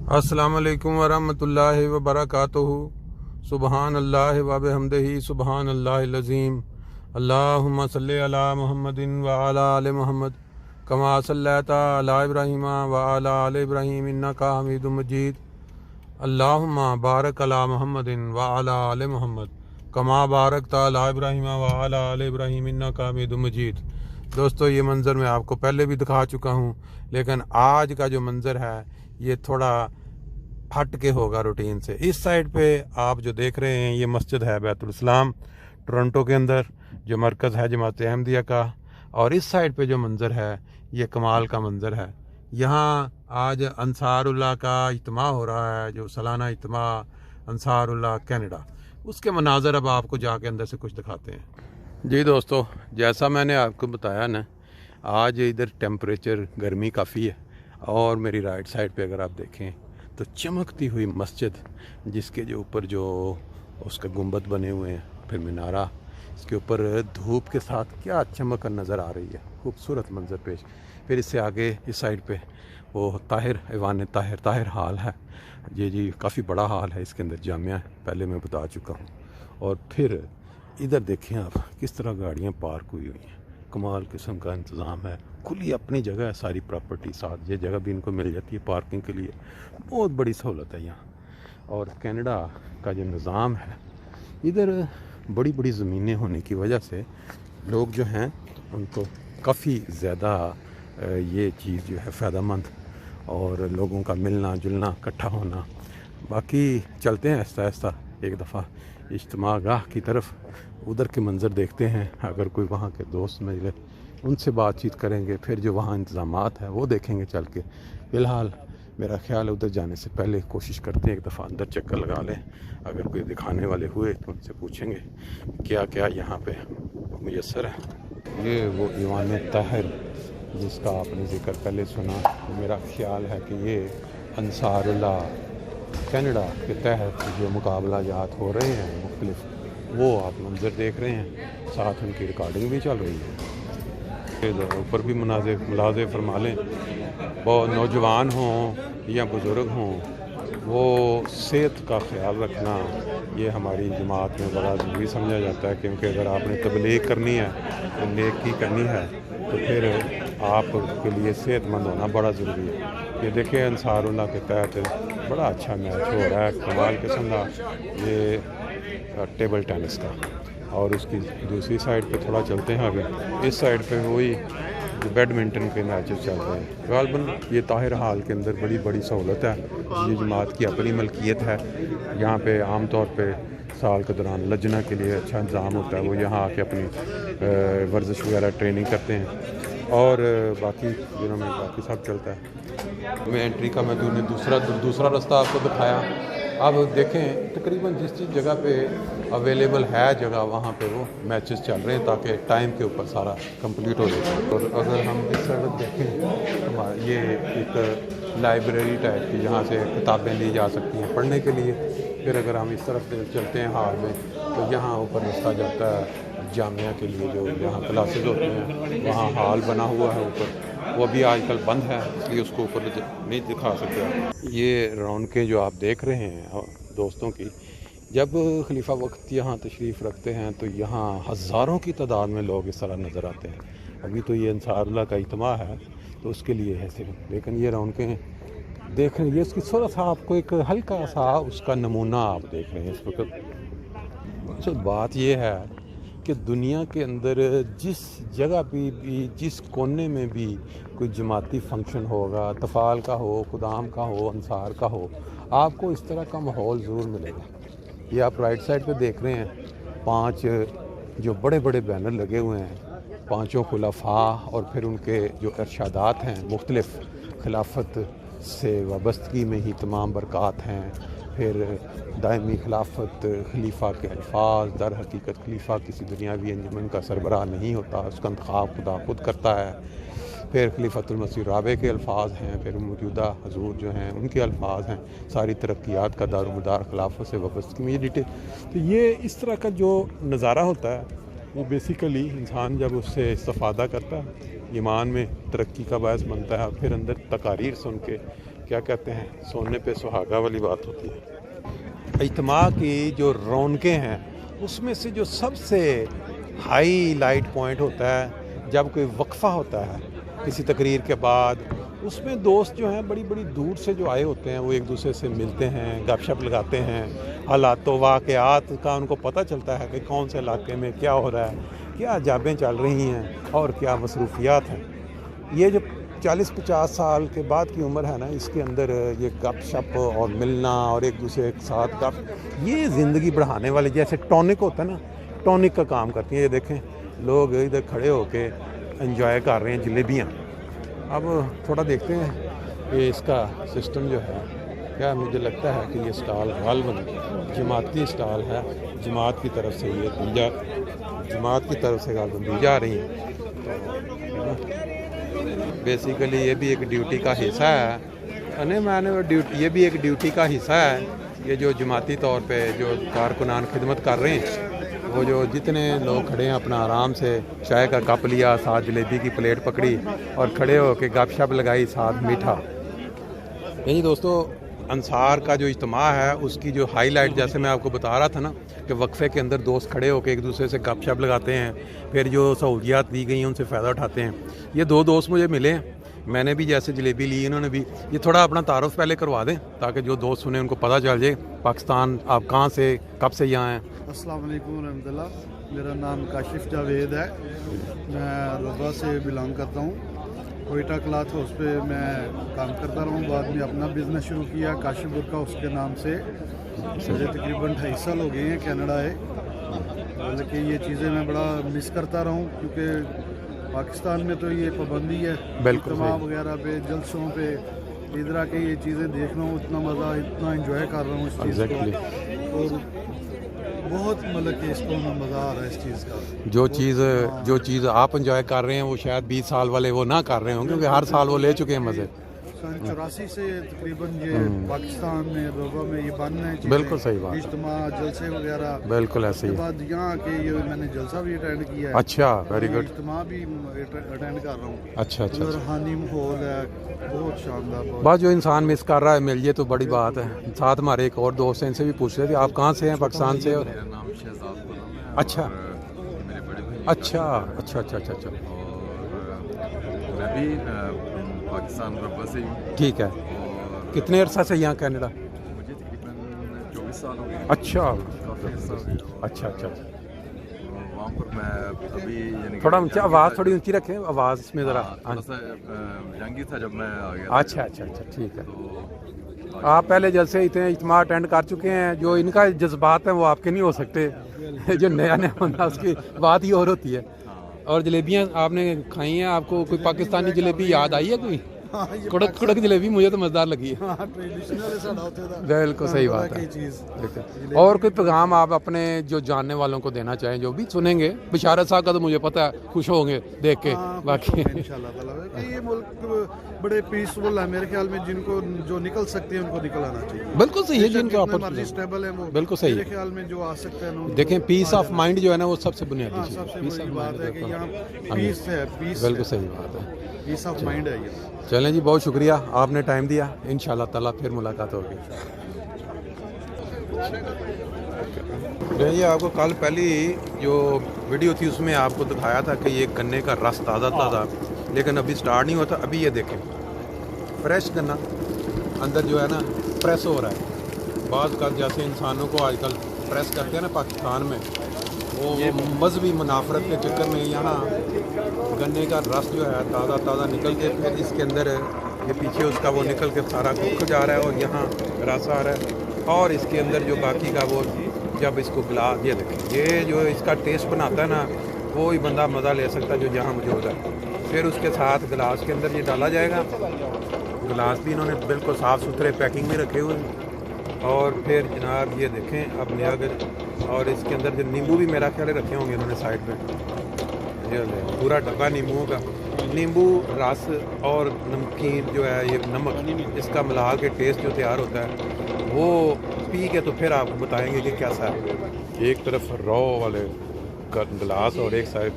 अस्सलाम वालेकुम वरहमतुल्लाहि वबरकातुहू। सुबहान अल्लाह व बिहम्दिही सुबहान अल्लाहिल अज़ीम। अल्लाहुम्मा सल्लि अला मुहम्मदिन व अला आलि मुहम्मद कमा सल्लैता अला इब्राहीम व अला आलि इब्राहीम इन्नका हमीदुम मजीद। अल्लाहुम्मा बारक अला मुहम्मदिन व अला आलि मुहम्मद कमा बारकता अला इब्राहीम व अला आलि इब्राहीम इन्नका हमीदुम मजीद। दोस्तों, ये मंज़र मैं आपको पहले भी दिखा चुका हूँ, लेकिन आज का जो मंज़र है ये थोड़ा हट के होगा रूटीन से। इस साइड पे आप जो देख रहे हैं ये मस्जिद है बैतुल इस्लाम, टोरंटो के अंदर जो मरकज़ है जमात अहमदिया का। और इस साइड पे जो मंज़र है ये कमाल का मंज़र है। यहाँ आज अंसारुल्लाह का इज्तिमा हो रहा है, जो सालाना इज्तिमा अंसारुल्लाह कनाडा, उसके मनाज़र अब आपको जाके अंदर से कुछ दिखाते हैं। जी दोस्तों, जैसा मैंने आपको बताया ना, आज इधर टेम्परेचर गर्मी काफ़ी है। और मेरी राइट साइड पे अगर आप देखें तो चमकती हुई मस्जिद, जिसके जो ऊपर जो उसके गुंबद बने हुए हैं, फिर मीनारा, इसके ऊपर धूप के साथ क्या चमक नज़र आ रही है, खूबसूरत मंजर पेश। फिर इससे आगे इस साइड पे वो ताहिर ऐवान ताहिर हाल है। ये जी काफ़ी बड़ा हाल है, इसके अंदर जामिया है, पहले मैं बता चुका हूँ। और फिर इधर देखें आप किस तरह गाड़ियाँ पार्क हुई हुई हैं, कमाल किस्म का इंतज़ाम है। खुली अपनी जगह है, सारी प्रॉपर्टी साथ, ये जगह भी इनको मिल जाती है पार्किंग के लिए, बहुत बड़ी सहूलत है यहाँ। और कनाडा का जो निज़ाम है, इधर बड़ी बड़ी ज़मीनें होने की वजह से लोग जो हैं उनको काफ़ी ज़्यादा ये चीज़ जो है फ़ायदेमंद, और लोगों का मिलना जुलना इकट्ठा होना। बाकी चलते हैं आहिस्ता आहिस्ता एक दफ़ा इज्तिमा गाह की तरफ, उधर के मंज़र देखते हैं। अगर कोई वहाँ के दोस्त मिले उनसे बातचीत करेंगे, फिर जो वहाँ इंतज़ामात हैं वो देखेंगे चल के। फ़िलहाल मेरा ख्याल है उधर जाने से पहले कोशिश करते हैं एक दफ़ा अंदर चक्कर लगा लें। अगर कोई दिखाने वाले हुए तो उनसे पूछेंगे क्या क्या यहाँ पे मुयस्सर है। ये वो ईवान ताहिर जिसका आपने ज़िक्र पहले सुना, मेरा ख्याल है कि ये अंसारुल्लाह कनाडा के तहत जो मुकाबला जात हो रहे हैं मुख्तलिफ, वो आप मंज़र देख रहे हैं, साथ उनकी रिकॉर्डिंग भी चल रही है। ऊपर भी मुलाज़े फरमा लें, बहुत नौजवान हों या बुज़ुर्ग हों, वो सेहत का ख़्याल रखना ये हमारी जमात में बड़ा ज़रूरी समझा जाता है। क्योंकि अगर आपने तबलीग करनी है तो नेकी करनी है, तो फिर आपके लिए सेहतमंद होना बड़ा ज़रूरी है। ये देखें अंसारुल्लाह के तहत बड़ा अच्छा मैच हो रहा है, कमाल किस्म का, ये टेबल टेनिस का। और उसकी दूसरी साइड पे थोड़ा चलते हैं आगे, इस साइड पे वही जो बैडमिंटन के मैचेस चल रहे हैं। गालबन ये ताहिर हाल के अंदर बड़ी बड़ी सहूलत है, ये जमात की अपनी मलकियत है। यहाँ पे आम तौर पे साल के दौरान लजना के लिए अच्छा इंतज़ाम होता है, वो यहाँ आके अपनी वर्जिश वगैरह ट्रेनिंग करते हैं। और बाकी दिनों में बाकी सब चलता है। मैं एंट्री का मैं दूसरा रास्ता आपको दिखाया। अब देखें तकरीबन जिस जगह पे अवेलेबल है जगह, वहाँ पे वो मैचेस चल रहे हैं ताकि टाइम के ऊपर सारा कंप्लीट हो जाए। और अगर हम इस तरफ देखें तो ये एक लाइब्रेरी टाइप की, जहाँ से किताबें ली जा सकती हैं पढ़ने के लिए। फिर अगर हम इस तरफ चलते हैं हाल में, तो यहाँ ऊपर रास्ता जाता है जामिया के लिए, जो यहाँ क्लासेस होते हैं, वहाँ हाल बना हुआ है ऊपर, वो अभी आजकल बंद है, इसलिए उसको ऊपर नहीं दिखा सकते। ये रौनकें जो आप देख रहे हैं दोस्तों की, जब खलीफा वक्त यहाँ तशरीफ़ रखते हैं तो यहाँ हज़ारों की तादाद में लोग इस तरह नज़र आते हैं। अभी तो ये अंसारुल्लाह का इज्तिमा है तो उसके लिए है सिर्फ, लेकिन ये रौनकें देख रहे हैं, ये उसकी थोड़ा सा आपको एक हल्का सा उसका नमूना आप देख रहे हैं इस वक्त। तो बात ये है कि दुनिया के अंदर जिस जगह भी जिस कोने में भी कोई जमाती फंक्शन होगा, तफ़ाल का हो, खुदाम का हो, अंसार का हो, आपको इस तरह का माहौल ज़रूर मिलेगा। ये आप राइट साइड पे देख रहे हैं, 5 जो बड़े बड़े बैनर लगे हुए हैं, 5 खुलफा, और फिर उनके जो इरशादात हैं मुख्तलिफ़ खिलाफत से वाबस्तगी में ही तमाम बरक़ात हैं। फिर दायमी खिलाफत, खलीफा के अल्फाज, दर हकीकत खलीफा किसी दुनियावी अंजुमन का सरबराह नहीं होता, उसका इंतखाब खुदा खुद करता है। फिर खलीफतुल मसीह राबे के अल्फाज हैं, फिर मौजूदा हजूर जो हैं उनके अल्फाज हैं। सारी तरक्यात का दारोमदार खिलाफत से वाबस्तगी में ये डिटेल। तो ये इस तरह का जो नज़ारा होता है वो बेसिकली इंसान जब उससे इस्तिफ़ादा करता है, ईमान में तरक्की का बायस बनता है। फिर अंदर तकारीर सुन के क्या कहते हैं, सोने पे सुहागा वाली बात होती है। इज्तिमा की जो रौनकें हैं उसमें से जो सबसे हाई लाइट पॉइंट होता है जब कोई वक्फ़ा होता है किसी तकरीर के बाद, उसमें दोस्त जो हैं बड़ी बड़ी दूर से जो आए होते हैं वो एक दूसरे से मिलते हैं, गपशप लगाते हैं, हालात वाक़यात का उनको पता चलता है कि कौन से इलाके में क्या हो रहा है, क्या जाबें चल रही हैं और क्या मसरूफियात हैं। ये जो 40-50 साल के बाद की उम्र है ना, इसके अंदर ये गपशप और मिलना और एक दूसरे के साथ गप, ये ज़िंदगी बढ़ाने वाले जैसे टॉनिक होता है ना, टॉनिक का काम करती हैं। ये देखें लोग इधर खड़े होके एंजॉय कर रहे हैं जलेबियाँ। अब थोड़ा देखते हैं कि इसका सिस्टम जो है क्या, मुझे लगता है कि ये स्टॉल गालबन जमाती स्टॉल है, जमात की तरफ से ये जमात की तरफ से गालबन दी जा रही है। बेसिकली ये भी एक ड्यूटी का हिस्सा है, ये भी एक ड्यूटी का हिस्सा है। ये जो जमाती तौर पे जो कारकुनान खिदमत कर रहे हैं, वो जो जितने लोग खड़े हैं अपना आराम से चाय का कप लिया, साथ जलेबी की प्लेट पकड़ी और खड़े होकर गपशप लगाई, साथ मीठा। यही दोस्तों अंसार का जो इज्तिमा है उसकी जो हाईलाइट, जैसे मैं आपको बता रहा था ना कि वक्फे के अंदर दोस्त खड़े होकर एक दूसरे से गपशप लगाते हैं, फिर जो सहूलियात दी गई हैं उनसे फ़ायदा उठाते हैं। ये दो दोस्त मुझे मिले हैं, मैंने भी जैसे जलेबी ली, इन्होंने भी। ये थोड़ा अपना तारुफ पहले करवा दें ताकि जो दोस्त सुने उनको पता चल जाए पाकिस्तान आप कहाँ से कब से यहाँ हैं। अस्सलाम वालेकुम रहमतुल्लाह, मेरा नाम काशिफ जावेद है, मैं रबा से बिलोंग करता हूँ। कोयटा क्लॉथ हाउस पे मैं काम करता रहा हूँ, बाद में अपना बिज़नेस शुरू किया काशिफ बुरका उसके नाम से। मुझे तकरीबन 2.5 साल हो गए हैं कनाडा है, हालांकि ये चीज़ें मैं बड़ा मिस करता रहा हूँ क्योंकि पाकिस्तान में तो ये पाबंदी है इज्तिमा वगैरह पे, जलसों पे, इधर आके ये चीज़ें देख रहा हूँ, इतना मज़ा, इतना एंजॉय कर रहा हूँ इस चीज़ को, और बहुत मतलब कि इसको मज़ा आ रहा है इस चीज़ का। जो चीज़ आप एंजॉय कर रहे हैं वो शायद 20 साल वाले वो ना कर रहे होंगे, क्योंकि हर साल वो ले चुके हैं मज़े। 84 से तकरीबन ये पाकिस्तान में रोबा में ये बन रहे हैं। बिल्कुल सही बात, इज्तिमा जलसे वगैरह बिल्कुल ऐसे ही। बाद यहाँ आके ये मैंने जलसा भी अटेंड किया है। अच्छा, वेरी गुड। इज्तिमा भी अटेंड कर रहा हूँ। अच्छा अच्छा, रूहानी माहौल है, बहुत शानदार। बस जो इंसान मिस कर रहा है मिल जाए तो बड़ी बात है। साथ हमारे एक और दोस्त हैं, इनसे भी पूछ रहे थे आप कहाँ से हैं? पाकिस्तान से। मेरा नाम शहजाद गुलाम है। अच्छा, मेरे बड़े भाई। अच्छा अच्छा अच्छा अच्छा अच्छा, और मैं भी पाकिस्तान रब्बा से ही। ठीक है। कितने अरसा से यहाँ कनाडा? मुझे तकरीबन 24 साल हो गए। अच्छा काफ़ी अर्सा हो गया। अच्छा अच्छा, वहाँ पर मैं अभी यानी थोड़ा ऊंचा, आवाज़ थोड़ी ऊंची रखें, आवाज़ में ज़रा। थोड़ा सा जंगी था जब मैं आ गया। अच्छा अच्छा अच्छा, ठीक है। तो आप पहले जलसे इतने इज्तिमा अटेंड कर चुके हैं, जो इनका जज्बात है वो आपके नहीं हो सकते। जो नया नया बंदा उसकी बात ही और होती है। और जलेबियाँ आपने खाई हैं, आपको कोई पाकिस्तानी जलेबी याद आई है कोई? कड़क कड़क जलेबी मुझे तो मज़ेदार लगी है। बिल्कुल सही बात है। और कोई पैगाम आप अपने जो जानने वालों को देना चाहें, जो भी सुनेंगे? बिशारत साहब का तो मुझे पता है खुश होंगे देख के। बाकी इंशाल्लाह ताला ये मुल्क बड़े पीसफुल है मेरे ख्याल में, जिनको जो निकल सकते हैं उनको निकल आना चाहिए। बिल्कुल सही है, जिनको मर्जी स्टेबल है वो बिल्कुल सही मेरे ख्याल में जो आ सकते हैं। देखें, पीस ऑफ माइंड जो है ना वो सबसे बुनियादी चीज़ है। सबसे पीस बड़ी ऑफ बात है कि माइंड, यहाँ पीस है, पीस बिल्कुल सही बात है। पीस ऑफ माइंड है ये। चलें जी, बहुत शुक्रिया आपने टाइम दिया। इंशाल्लाह ताला फिर मुलाकात होगी। ये आपको कल पहली जो वीडियो थी उसमें आपको दिखाया था कि ये गन्ने का रस ताज़ा ताज़ा, लेकिन अभी स्टार्ट नहीं होता। अभी ये देखें फ्रेश गन्ना अंदर जो है ना प्रेस हो रहा है। बाज़ का जैसे इंसानों को आजकल प्रेस करते हैं ना पाकिस्तान में, वो मजहबी मुनाफरत के चक्कर में यहाँ गन्ने का रस जो है ताज़ा ताज़ा निकल के फिर इसके अंदर ये पीछे उसका वो निकल के सारा कुक जा रहा है और यहाँ रस आ रहा है। और इसके अंदर जो बाकी का वो जब इसको गिलास, ये देखें, ये जो इसका टेस्ट बनाता है ना वो ही बंदा मज़ा ले सकता है जो यहाँ मौजूद है। फिर उसके साथ गिलास के अंदर ये डाला जाएगा। गिलास भी इन्होंने बिल्कुल साफ़ सुथरे पैकिंग में रखे हुए हैं। और फिर जनाब ये देखें अब नया, और इसके अंदर जो नींबू भी मेरा ख्याल रखे होंगे इन्होंने साइड में। ये पूरा डब्बा नींबुओं का, नींबू रस और नमकीन जो है ये नमक, इसका मिला के टेस्ट जो तैयार होता है वो पी के तो फिर आपको बताएंगे कि कैसा है। एक तरफ रॉ वाले गिलास और एक साइड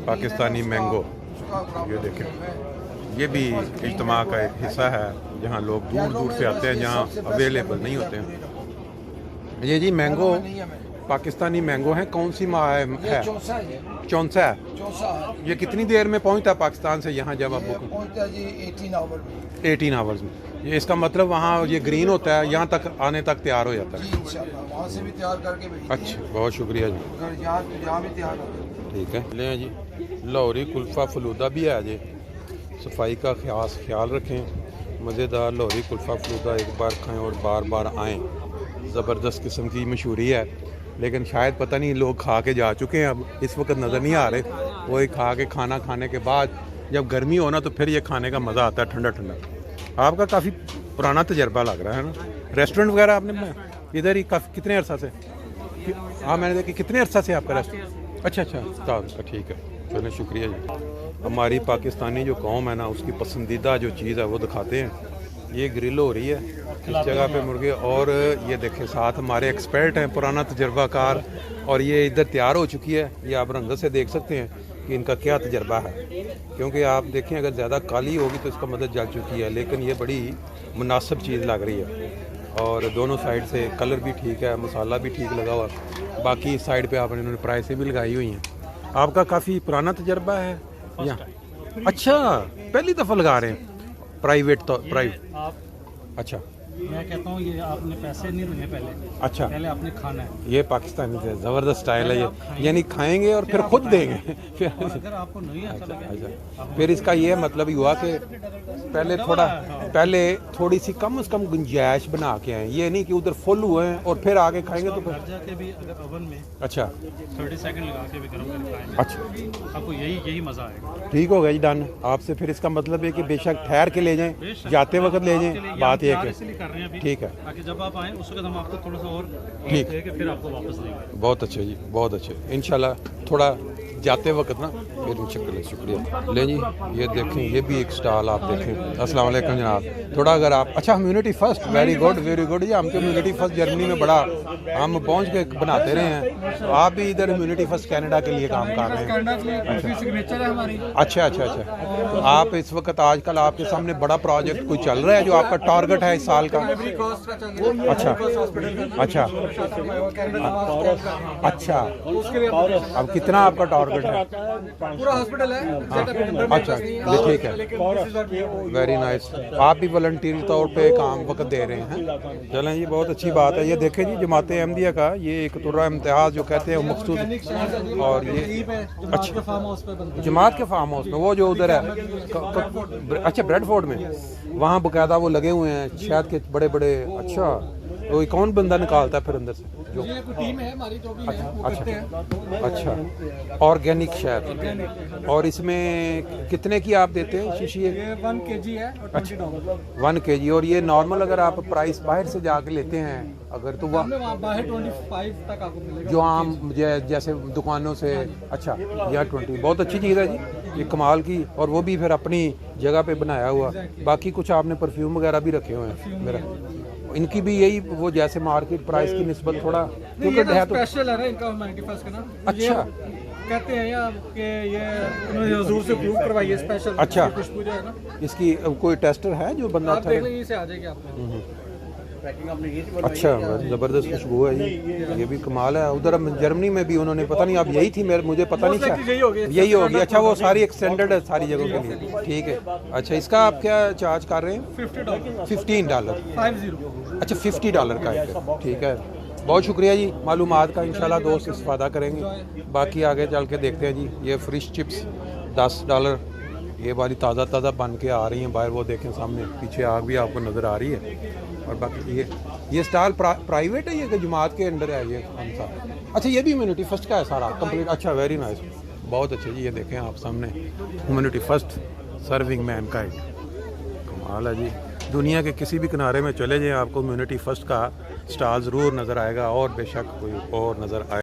पाकिस्तानी मैंगो। ये देखें ये भी इज्तिमा का एक हिस्सा है जहाँ लोग दूर दूर से आते हैं, जहाँ अवेलेबल नहीं होते हैं। ये जी मैंगो पाकिस्तानी मैंगो है, कौन सी माह है? चौंसा है। ये कितनी देर में पहुंचता है पाकिस्तान से यहाँ जब आप पहुंचता जी 18 आवर्स में? ये इसका मतलब वहाँ ये ग्रीन होता है, यहाँ तक आने तक तैयार हो जाता है? जी इंशाल्लाह वहाँ से भी तैयार करके भेजते हैं। अच्छा, बहुत शुक्रिया जी। अगर यहाँ भी तैयार हो ठीक है, ले जी। लाहौरी कुल्फ़ा फलूदा भी है जी। सफाई का ख्याल रखें। मज़ेदार लाहौरी कुल्फ़ा फलूदा एक बार खाएं और बार बार आएँ। ज़बरदस्त किस्म की मशहूरी है, लेकिन शायद पता नहीं लोग खा के जा चुके हैं, अब इस वक्त नज़र नहीं आ रहे। वही खा के खाना खाने के बाद जब गर्मी हो ना तो फिर ये खाने का मज़ा आता है ठंडा ठंडा। आपका काफ़ी पुराना तजर्बा लग रहा है ना? रेस्टोरेंट वगैरह आपने बनाया इधर ही काफ़ी कितने अरसा से? हाँ मैंने देखा। कितने अरसा से आपका रेस्टोरेंट? अच्छा अच्छा, ठीक है, चलो शुक्रिया जी। हमारी पाकिस्तानी जो कौम है ना, उसकी पसंदीदा जो चीज़ है वो दिखाते हैं। ये ग्रिल हो रही है इस जगह पे मुर्गे, और ये देखें साथ हमारे एक्सपर्ट हैं, पुराना तजर्बाकार, और ये इधर तैयार हो चुकी है। ये आप रंगत से देख सकते हैं कि इनका क्या तजर्बा है, क्योंकि आप देखें अगर ज़्यादा काली होगी तो इसका मतलब जल चुकी है, लेकिन ये बड़ी मुनासिब चीज़ लग रही है। और दोनों साइड से कलर भी ठीक है, मसाला भी ठीक लगा हुआ। बाकी इस साइड पे आपने इन्होंने प्राइसें भी लगाई हुई हैं। आपका काफ़ी पुराना तजर्बा है यहाँ? अच्छा, पहली दफ़ा लगा रहे हैं? प्राइवेट तो प्राइवेट? आप अच्छा, मैं कहता हूँ ये आपने पैसे नहीं देने पहले, अच्छा, पहले आपने खाना है। ये पाकिस्तानी से ज़बरदस्त स्टाइल है ये, यानी खाएंगे और फिर खुद देंगे फिर और अगर आपको नहीं अच्छा लगे अच्छा, फिर इसका ये मतलब ही हुआ कि पहले थोड़ी सी कम से कम गुंजाइश बना के आए, ये नहीं कि उधर फुल हुए हैं और फिर आगे खाएंगे तो फिर। घर जाके भी अगर ओवन में अच्छा 30 सेकंड लगा के भी गर्म करके खाएंगे, अच्छा, आपको यही मज़ा आएगा। ठीक हो गया जी, डन। आपसे फिर इसका मतलब है कि बेशक ठहर के ले जाएं, जाते वक्त ले जाएं, बात एक है। इसलिए कर रहे हैं अभी, ठीक है, ताकि जब आप आएँ उस वक्त हम आपको थोड़ा सा और ठीक दे के फिर आपको वापस देंगे। बहुत अच्छे जी, बहुत अच्छे। इंशाल्लाह थोड़ा जाते वक्त ना फिर शुक्रिया। ले जी, ये देखें, ये भी एक स्टॉल आप देखें। अस्सलाम वालेकुम जनाब। थोड़ा अगर आप, अच्छा कम्युनिटी फर्स्ट, वेरी गुड जी। हम कम्युनिटी फर्स्ट जर्मनी में बड़ा हम पहुंच के बनाते रहे हैं, तो आप भी इधर कम्युनिटी फर्स्ट कनाडा के लिए काम कर रहे हैं? सिग्नेचर है हमारी। अच्छा, तो आप इस वक्त आजकल आपके सामने बड़ा प्रोजेक्ट कोई चल रहा है जो आपका टारगेट है इस साल का? अच्छा, अब कितना आपका टारगेट है? पूरा हॉस्पिटल है। अच्छा, ये ठीक है, वेरी नाइस। आप भी वॉलंटियर तौर पे काम वक्त दे रहे हैं, चलें जी, बहुत अच्छी बात है। ये देखें जी, जमात अहमदिया का ये एक तुर्रा इम्तिहाज जो कहते हैं वो मखसूस, और ये अच्छा जमात के फार्म हाउस में, वो जो उधर है, अच्छा ब्रेडफोर्ड में, वहाँ बाकायदा वो लगे हुए हैं शहद के बड़े बड़े। अच्छा, तो कौन बंदा निकालता है फिर अंदर से? जो टीम है हमारी जो भी है वो करते हैं। अच्छा, ऑर्गेनिक शहद। और इसमें कितने की आप देते हैं शीशी? ये 1 kg है और $20। 1 kg। और ये नॉर्मल अगर आप प्राइस बाहर से जाके लेते हैं अगर, तो वह वहाँ बाहर 25 तक आपको मिलेगा जो आम जैसे दुकानों से? अच्छा, यह 20। बहुत अच्छी चीज़ है जी, ये कमाल की, और वो भी फिर अपनी जगह पे बनाया हुआ। बाकी कुछ आपने परफ्यूम वगैरह भी रखे हुए हैं मेरा, इनकी भी यही वो जैसे मार्केट प्राइस की निस्बत थोड़ा, क्योंकि है तो स्पेशल है ना इनका ह्यूमैनिटी फर्स्ट का ना। अच्छा, कहते हैं या कि ये उन्होंने हुजूर से प्रूव करवाई है स्पेशल। अच्छा, खुशबू जो है ना, इसकी कोई टेस्टर है जो बंदा? आप देख लीजिए, से आ जाएगी आपको। अच्छा, ज़बरदस्त खुशबू है ये भी कमाल है। उधर जर्मनी में भी उन्होंने, पता नहीं अब यही थी, मुझे पता नहीं था, यही होगी। अच्छा, वो सारी एक्सटेंडेड है सारी जगहों के लिए, ठीक है। अच्छा, इसका आप क्या चार्ज कर रहे हैं? $50। $15। 50। अच्छा, $50 का है, ठीक है। बहुत शुक्रिया जी मालूमात का, इंशाल्लाह दोस्त इस्तेफादा करेंगे। बाकी आगे चल के देखते हैं जी। ये फ्रिश चिप्स $10, ये वाली ताज़ा बन के आ रही हैं बाहर, वो देखें सामने पीछे आग भी आपको नज़र आ रही है। और बाकी ये स्टॉल प्राइवेट है, ये कि जमात के अंडर है ये कौन सा? अच्छा, ये भी ह्यूमैनिटी फर्स्ट का है सारा कंप्लीट? अच्छा, वेरी नाइस, बहुत अच्छे जी। ये देखें आप सामने humanity first serving man kind, कमाल है जी। दुनिया के किसी भी किनारे में चले जाएं आपको ह्यूमैनिटी फर्स्ट का स्टॉल ज़रूर नज़र आएगा, और बेशक कोई और नज़र आए।